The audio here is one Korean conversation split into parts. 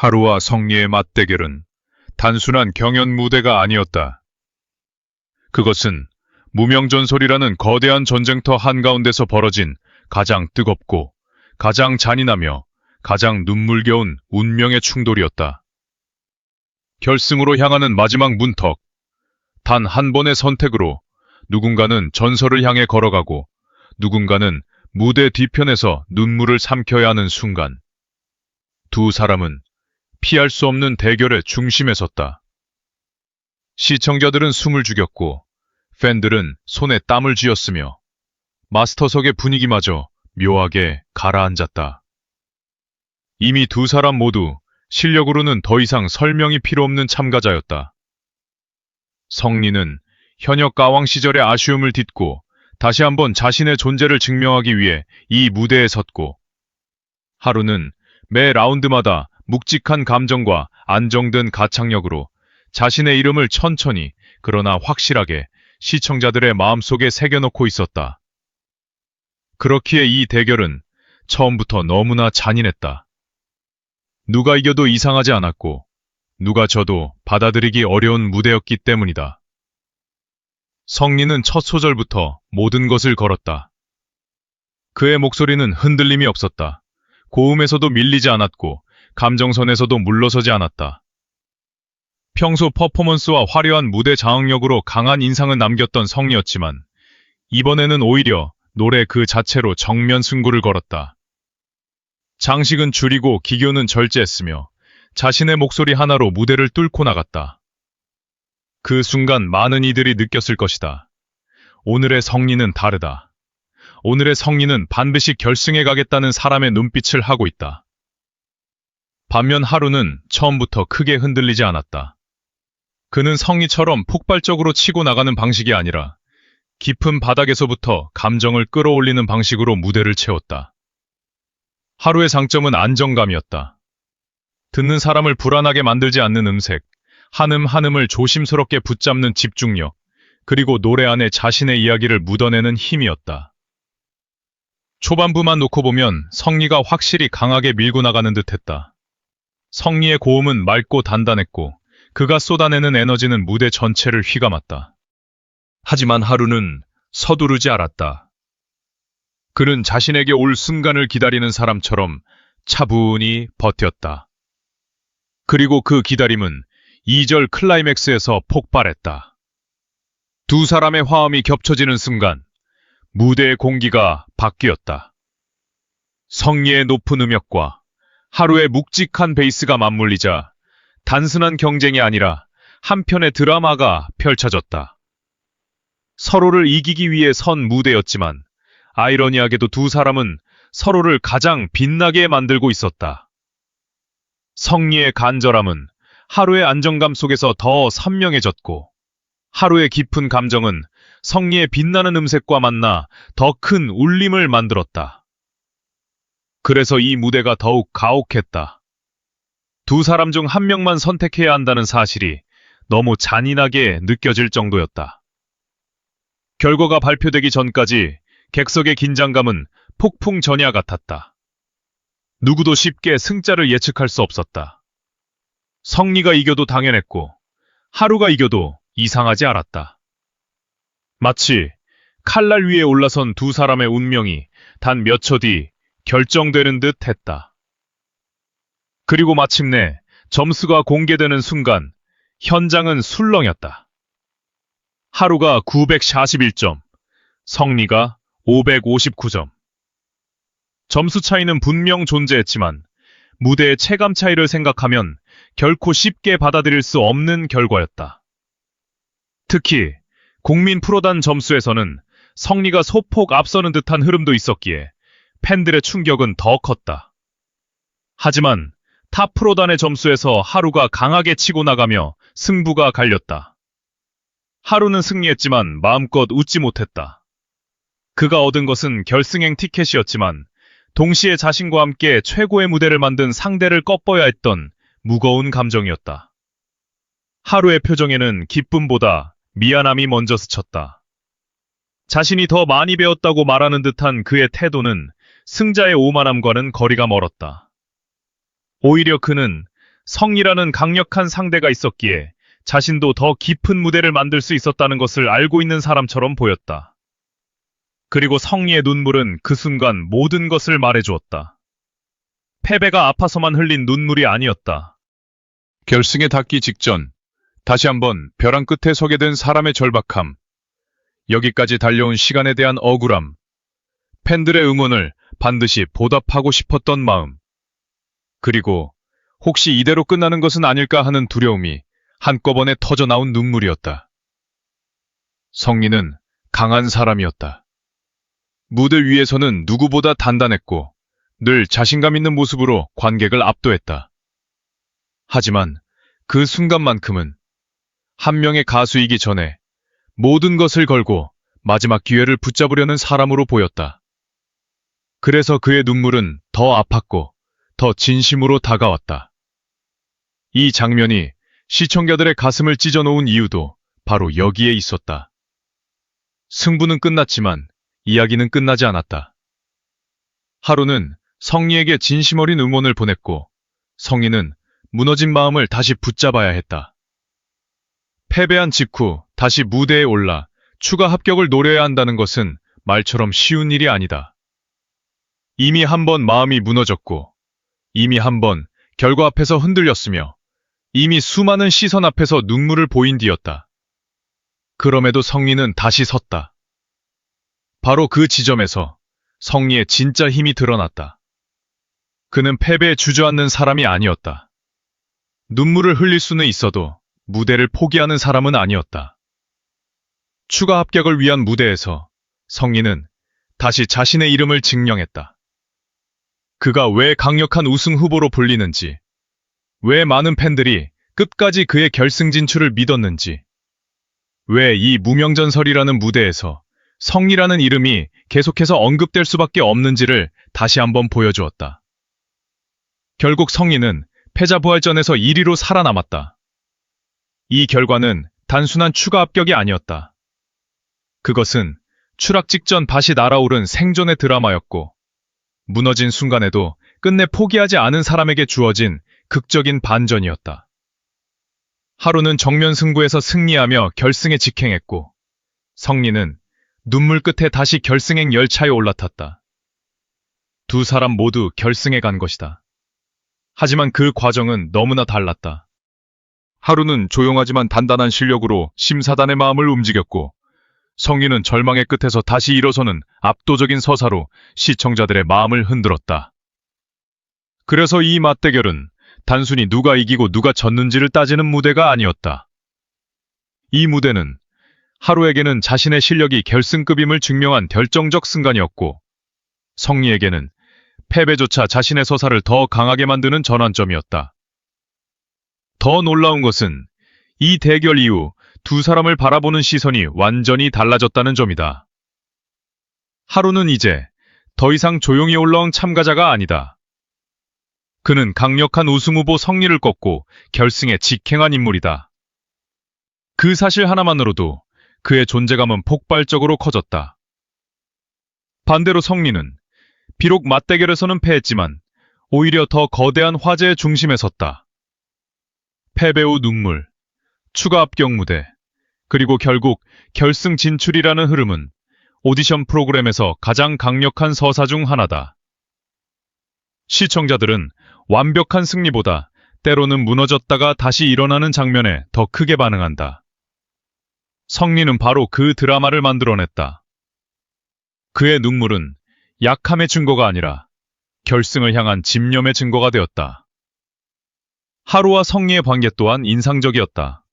하루와 성리의 맞대결은 단순한 경연 무대가 아니었다. 그것은 무명전설이라는 거대한 전쟁터 한가운데서 벌어진 가장 뜨겁고 가장 잔인하며 가장 눈물겨운 운명의 충돌이었다. 결승으로 향하는 마지막 문턱. 단 한 번의 선택으로 누군가는 전설을 향해 걸어가고 누군가는 무대 뒤편에서 눈물을 삼켜야 하는 순간. 두 사람은 피할 수 없는 대결의 중심에 섰다. 시청자들은 숨을 죽였고 팬들은 손에 땀을 쥐었으며 마스터석의 분위기마저 묘하게 가라앉았다. 이미 두 사람 모두 실력으로는 더 이상 설명이 필요 없는 참가자였다. 성리는 현역 가왕 시절의 아쉬움을 딛고 다시 한번 자신의 존재를 증명하기 위해 이 무대에 섰고, 하루는 매 라운드마다 묵직한 감정과 안정된 가창력으로 자신의 이름을 천천히 그러나 확실하게 시청자들의 마음속에 새겨놓고 있었다. 그렇기에 이 대결은 처음부터 너무나 잔인했다. 누가 이겨도 이상하지 않았고 누가 져도 받아들이기 어려운 무대였기 때문이다. 성리는 첫 소절부터 모든 것을 걸었다. 그의 목소리는 흔들림이 없었다. 고음에서도 밀리지 않았고 감정선에서도 물러서지 않았다. 평소 퍼포먼스와 화려한 무대 장악력으로 강한 인상을 남겼던 성리였지만 이번에는 오히려 노래 그 자체로 정면 승부를 걸었다. 장식은 줄이고 기교는 절제했으며 자신의 목소리 하나로 무대를 뚫고 나갔다. 그 순간 많은 이들이 느꼈을 것이다. 오늘의 성리는 다르다. 오늘의 성리는 반드시 결승에 가겠다는 사람의 눈빛을 하고 있다. 반면 하루는 처음부터 크게 흔들리지 않았다. 그는 성리처럼 폭발적으로 치고 나가는 방식이 아니라 깊은 바닥에서부터 감정을 끌어올리는 방식으로 무대를 채웠다. 하루의 장점은 안정감이었다. 듣는 사람을 불안하게 만들지 않는 음색, 한음 한음을 조심스럽게 붙잡는 집중력, 그리고 노래 안에 자신의 이야기를 묻어내는 힘이었다. 초반부만 놓고 보면 성리가 확실히 강하게 밀고 나가는 듯했다. 성리의 고음은 맑고 단단했고 그가 쏟아내는 에너지는 무대 전체를 휘감았다. 하지만 하루는 서두르지 않았다. 그는 자신에게 올 순간을 기다리는 사람처럼 차분히 버텼다. 그리고 그 기다림은 2절 클라이맥스에서 폭발했다. 두 사람의 화음이 겹쳐지는 순간 무대의 공기가 바뀌었다. 성리의 높은 음역과 하루의 묵직한 베이스가 맞물리자 단순한 경쟁이 아니라 한편의 드라마가 펼쳐졌다. 서로를 이기기 위해 선 무대였지만 아이러니하게도 두 사람은 서로를 가장 빛나게 만들고 있었다. 성리의 간절함은 하루의 안정감 속에서 더 선명해졌고 하루의 깊은 감정은 성리의 빛나는 음색과 만나 더 큰 울림을 만들었다. 그래서 이 무대가 더욱 가혹했다. 두 사람 중 한 명만 선택해야 한다는 사실이 너무 잔인하게 느껴질 정도였다. 결과가 발표되기 전까지 객석의 긴장감은 폭풍 전야 같았다. 누구도 쉽게 승자를 예측할 수 없었다. 성리가 이겨도 당연했고 하루가 이겨도 이상하지 않았다. 마치 칼날 위에 올라선 두 사람의 운명이 단 몇 초 뒤 결정되는 듯 했다. 그리고 마침내 점수가 공개되는 순간 현장은 술렁였다. 하루가 941점, 성리가 559점. 점수 차이는 분명 존재했지만 무대의 체감 차이를 생각하면 결코 쉽게 받아들일 수 없는 결과였다. 특히 국민 프로단 점수에서는 성리가 소폭 앞서는 듯한 흐름도 있었기에 팬들의 충격은 더 컸다. 하지만 탑 프로단의 점수에서 하루가 강하게 치고 나가며 승부가 갈렸다. 하루는 승리했지만 마음껏 웃지 못했다. 그가 얻은 것은 결승행 티켓이었지만 동시에 자신과 함께 최고의 무대를 만든 상대를 꺾어야 했던 무거운 감정이었다. 하루의 표정에는 기쁨보다 미안함이 먼저 스쳤다. 자신이 더 많이 배웠다고 말하는 듯한 그의 태도는 승자의 오만함과는 거리가 멀었다. 오히려 그는 성이라는 강력한 상대가 있었기에 자신도 더 깊은 무대를 만들 수 있었다는 것을 알고 있는 사람처럼 보였다. 그리고 성리의 눈물은 그 순간 모든 것을 말해주었다. 패배가 아파서만 흘린 눈물이 아니었다. 결승에 닿기 직전 다시 한번 벼랑 끝에 서게 된 사람의 절박함, 여기까지 달려온 시간에 대한 억울함, 팬들의 응원을 반드시 보답하고 싶었던 마음, 그리고 혹시 이대로 끝나는 것은 아닐까 하는 두려움이 한꺼번에 터져나온 눈물이었다. 성리는 강한 사람이었다. 무대 위에서는 누구보다 단단했고 늘 자신감 있는 모습으로 관객을 압도했다. 하지만 그 순간만큼은 한 명의 가수이기 전에 모든 것을 걸고 마지막 기회를 붙잡으려는 사람으로 보였다. 그래서 그의 눈물은 더 아팠고 더 진심으로 다가왔다. 이 장면이 시청자들의 가슴을 찢어놓은 이유도 바로 여기에 있었다. 승부는 끝났지만 이야기는 끝나지 않았다. 하루는 성리에게 진심 어린 응원을 보냈고 성리는 무너진 마음을 다시 붙잡아야 했다. 패배한 직후 다시 무대에 올라 추가 합격을 노려야 한다는 것은 말처럼 쉬운 일이 아니다. 이미 한 번 마음이 무너졌고 이미 한 번 결과 앞에서 흔들렸으며 이미 수많은 시선 앞에서 눈물을 보인 뒤였다. 그럼에도 성리는 다시 섰다. 바로 그 지점에서 성리의 진짜 힘이 드러났다. 그는 패배에 주저앉는 사람이 아니었다. 눈물을 흘릴 수는 있어도 무대를 포기하는 사람은 아니었다. 추가 합격을 위한 무대에서 성리는 다시 자신의 이름을 증명했다. 그가 왜 강력한 우승 후보로 불리는지, 왜 많은 팬들이 끝까지 그의 결승 진출을 믿었는지, 왜 이 무명전설이라는 무대에서 성리라는 이름이 계속해서 언급될 수밖에 없는지를 다시 한번 보여주었다. 결국 성리는 패자부활전에서 1위로 살아남았다. 이 결과는 단순한 추가 합격이 아니었다. 그것은 추락 직전 다시 날아오른 생존의 드라마였고, 무너진 순간에도 끝내 포기하지 않은 사람에게 주어진 극적인 반전이었다. 하루는 정면 승부에서 승리하며 결승에 직행했고, 성리는 눈물 끝에 다시 결승행 열차에 올라탔다. 두 사람 모두 결승에 간 것이다. 하지만 그 과정은 너무나 달랐다. 하루는 조용하지만 단단한 실력으로 심사단의 마음을 움직였고, 성리는 절망의 끝에서 다시 일어서는 압도적인 서사로 시청자들의 마음을 흔들었다. 그래서 이 맞대결은 단순히 누가 이기고 누가 졌는지를 따지는 무대가 아니었다. 이 무대는 하루에게는 자신의 실력이 결승급임을 증명한 결정적 순간이었고, 성리에게는 패배조차 자신의 서사를 더 강하게 만드는 전환점이었다. 더 놀라운 것은 이 대결 이후 두 사람을 바라보는 시선이 완전히 달라졌다는 점이다. 하루는 이제 더 이상 조용히 올라온 참가자가 아니다. 그는 강력한 우승 후보 성리를 꺾고 결승에 직행한 인물이다. 그 사실 하나만으로도 그의 존재감은 폭발적으로 커졌다. 반대로 성리는 비록 맞대결에서는 패했지만 오히려 더 거대한 화제의 중심에 섰다. 패배 후 눈물, 추가 합격 무대, 그리고 결국 결승 진출이라는 흐름은 오디션 프로그램에서 가장 강력한 서사 중 하나다. 시청자들은 완벽한 승리보다 때로는 무너졌다가 다시 일어나는 장면에 더 크게 반응한다. 성리는 바로 그 드라마를 만들어냈다. 그의 눈물은 약함의 증거가 아니라 결승을 향한 집념의 증거가 되었다. 하루와 성리의 관계 또한 인상적이었다.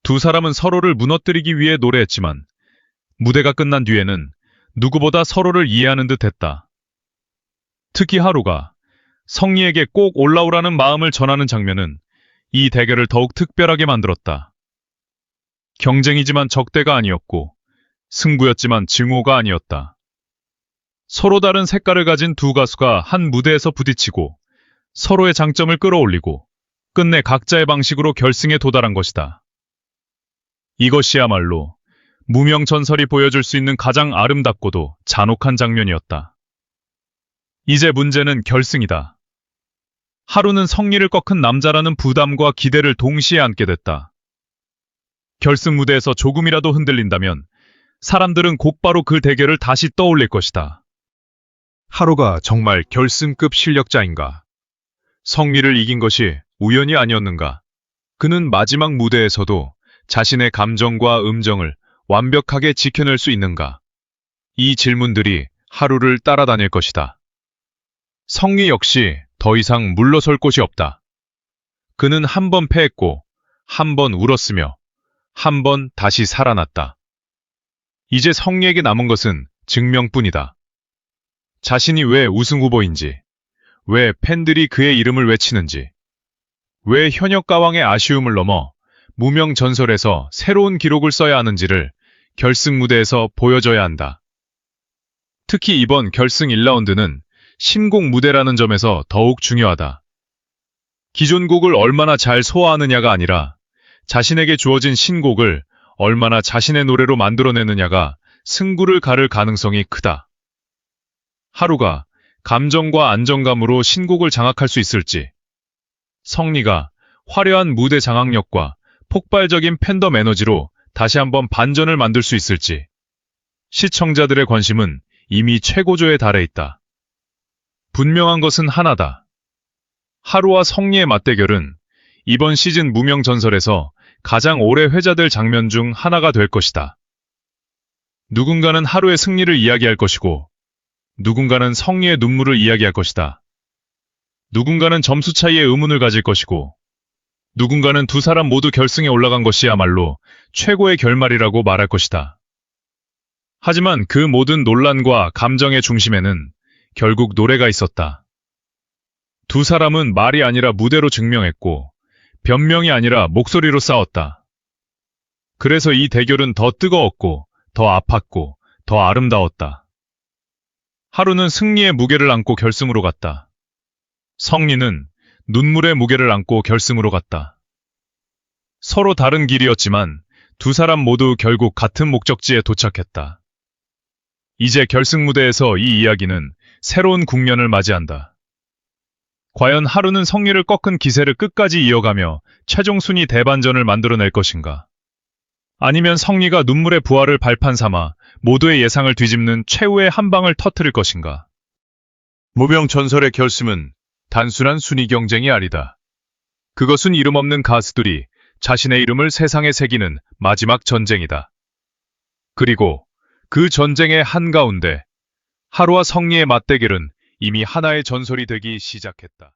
두 사람은 서로를 무너뜨리기 위해 노래했지만 무대가 끝난 뒤에는 누구보다 서로를 이해하는 듯 했다. 특히 하루가 성리에게 꼭 올라오라는 마음을 전하는 장면은 이 대결을 더욱 특별하게 만들었다. 경쟁이지만 적대가 아니었고 승부였지만 증오가 아니었다. 서로 다른 색깔을 가진 두 가수가 한 무대에서 부딪히고 서로의 장점을 끌어올리고 끝내 각자의 방식으로 결승에 도달한 것이다. 이것이야말로 무명전설이 보여줄 수 있는 가장 아름답고도 잔혹한 장면이었다. 이제 문제는 결승이다. 하루는 성리를 꺾은 남자라는 부담과 기대를 동시에 안게 됐다. 결승 무대에서 조금이라도 흔들린다면 사람들은 곧바로 그 대결을 다시 떠올릴 것이다. 하루가 정말 결승급 실력자인가? 성리를 이긴 것이 우연이 아니었는가? 그는 마지막 무대에서도 자신의 감정과 음정을 완벽하게 지켜낼 수 있는가? 이 질문들이 하루를 따라다닐 것이다. 성리 역시 더 이상 물러설 곳이 없다. 그는 한 번 패했고, 한 번 울었으며, 한 번 다시 살아났다. 이제 성리에게 남은 것은 증명뿐이다. 자신이 왜 우승 후보인지, 왜 팬들이 그의 이름을 외치는지, 왜 현역 가왕의 아쉬움을 넘어 무명 전설에서 새로운 기록을 써야 하는지를 결승 무대에서 보여줘야 한다. 특히 이번 결승 1라운드는 신곡 무대라는 점에서 더욱 중요하다. 기존 곡을 얼마나 잘 소화하느냐가 아니라 자신에게 주어진 신곡을 얼마나 자신의 노래로 만들어내느냐가 승부를 가를 가능성이 크다. 하루가 감정과 안정감으로 신곡을 장악할 수 있을지, 성리가 화려한 무대 장악력과 폭발적인 팬덤 에너지로 다시 한번 반전을 만들 수 있을지, 시청자들의 관심은 이미 최고조에 달해 있다. 분명한 것은 하나다. 하루와 성리의 맞대결은 이번 시즌 무명 전설에서 가장 오래 회자될 장면 중 하나가 될 것이다. 누군가는 하루의 승리를 이야기할 것이고, 누군가는 성리의 눈물을 이야기할 것이다. 누군가는 점수 차이에 의문을 가질 것이고, 누군가는 두 사람 모두 결승에 올라간 것이야말로 최고의 결말이라고 말할 것이다. 하지만 그 모든 논란과 감정의 중심에는 결국 노래가 있었다. 두 사람은 말이 아니라 무대로 증명했고, 변명이 아니라 목소리로 싸웠다. 그래서 이 대결은 더 뜨거웠고, 더 아팠고, 더 아름다웠다. 하루는 승리의 무게를 안고 결승으로 갔다. 성리는 눈물의 무게를 안고 결승으로 갔다. 서로 다른 길이었지만 두 사람 모두 결국 같은 목적지에 도착했다. 이제 결승 무대에서 이 이야기는 새로운 국면을 맞이한다. 과연 하루는 성리를 꺾은 기세를 끝까지 이어가며 최종 순위 대반전을 만들어낼 것인가? 아니면 성리가 눈물의 부활을 발판 삼아 모두의 예상을 뒤집는 최후의 한 방을 터뜨릴 것인가? 무명 전설의 결승은 단순한 순위 경쟁이 아니다. 그것은 이름 없는 가수들이 자신의 이름을 세상에 새기는 마지막 전쟁이다. 그리고 그 전쟁의 한가운데 하루와 성리의 맞대결은 이미 하나의 전설이 되기 시작했다.